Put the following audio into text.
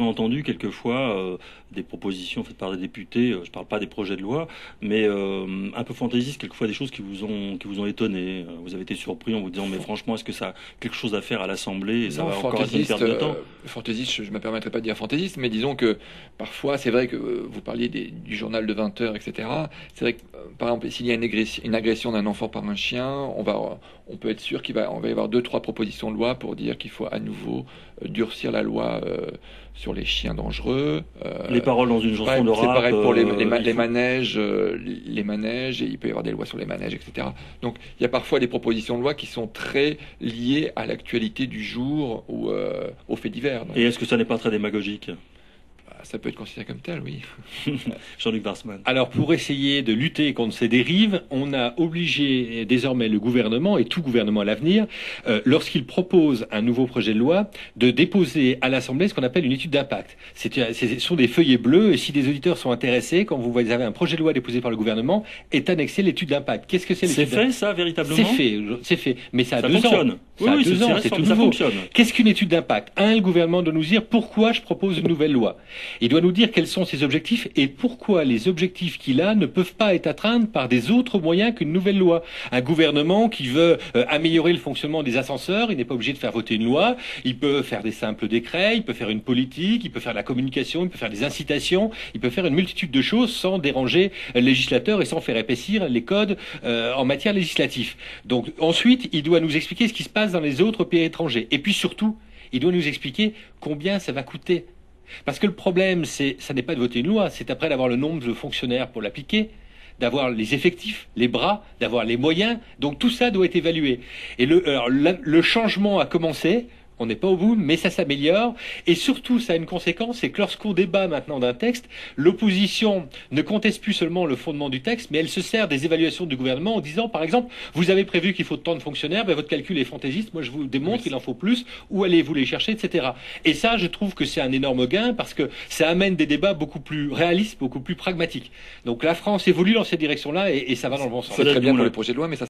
On a entendu quelquefois des propositions faites par des députés, je ne parle pas des projets de loi, mais un peu fantaisistes, quelquefois des choses qui vous ont étonné. Vous avez été surpris en vous disant, mais franchement, est-ce que ça a quelque chose à faire à l'Assemblée et ça Non, va encore être une perte de temps? fantaisiste, je ne me permettrai pas de dire fantaisiste, mais disons que parfois, c'est vrai que vous parliez du journal de 20 heures, etc. C'est vrai que, par exemple, s'il y a une agression d'un enfant par un chien, on peut être sûr on va y avoir deux, trois propositions de loi pour dire qu'il faut à nouveau durcir la loi sur les chiens dangereux. Les paroles dans une chanson de C'est rap, pareil pour il les faut... manèges, les manèges, et il peut y avoir des lois sur les manèges, etc. Donc il y a parfois des propositions de loi qui sont très liées à l'actualité du jour ou aux faits divers. Donc, Et est-ce que ça n'est pas très démagogique? ça peut être considéré comme tel, oui. Jean-Luc Warsmann. Alors, pour essayer de lutter contre ces dérives, on a obligé désormais le gouvernement, et tout gouvernement à l'avenir, lorsqu'il propose un nouveau projet de loi, de déposer à l'Assemblée ce qu'on appelle une étude d'impact. Ce sont des feuillets bleus, et si des auditeurs sont intéressés, quand vous avez un projet de loi déposé par le gouvernement, est annexé l'étude d'impact. Qu'est-ce que c'est l'étude C'est d'impact? fait, ça, véritablement? C'est fait. Mais ça a Ça 2 fonctionne. ans. Oui, Ça a oui, 2 ans, c'est tout ça nouveau. fonctionne. Qu'est-ce qu'une étude d'impact? Le gouvernement doit nous dire pourquoi je propose une nouvelle loi. Il doit nous dire quels sont ses objectifs et pourquoi les objectifs qu'il a ne peuvent pas être atteints par des autres moyens qu'une nouvelle loi. Un gouvernement qui veut améliorer le fonctionnement des ascenseurs, il n'est pas obligé de faire voter une loi, il peut faire des simples décrets, il peut faire une politique, il peut faire de la communication, il peut faire des incitations, il peut faire une multitude de choses sans déranger le législateur et sans faire épaissir les codes en matière législative. Donc ensuite, il doit nous expliquer ce qui se passe dans les autres pays étrangers. Et puis surtout, il doit nous expliquer combien ça va coûter. Parce que le problème, ça n'est pas de voter une loi, c'est après d'avoir le nombre de fonctionnaires pour l'appliquer, d'avoir les effectifs, les bras, d'avoir les moyens. Donc tout ça doit être évalué. Et le changement a commencé. On n'est pas au bout, mais ça s'améliore. Et surtout, ça a une conséquence, c'est que lorsqu'on débat maintenant d'un texte, l'opposition ne conteste plus seulement le fondement du texte, mais elle se sert des évaluations du gouvernement en disant, par exemple, vous avez prévu qu'il faut tant de fonctionnaires, ben votre calcul est fantaisiste, moi je vous démontre qu'il en faut plus, où allez-vous les chercher, etc. Et ça, je trouve que c'est un énorme gain, parce que ça amène des débats beaucoup plus réalistes, beaucoup plus pragmatiques. Donc la France évolue dans cette direction-là, et ça va dans le bon sens. C'est très bien pour Moulin. les projets de loi, mais ça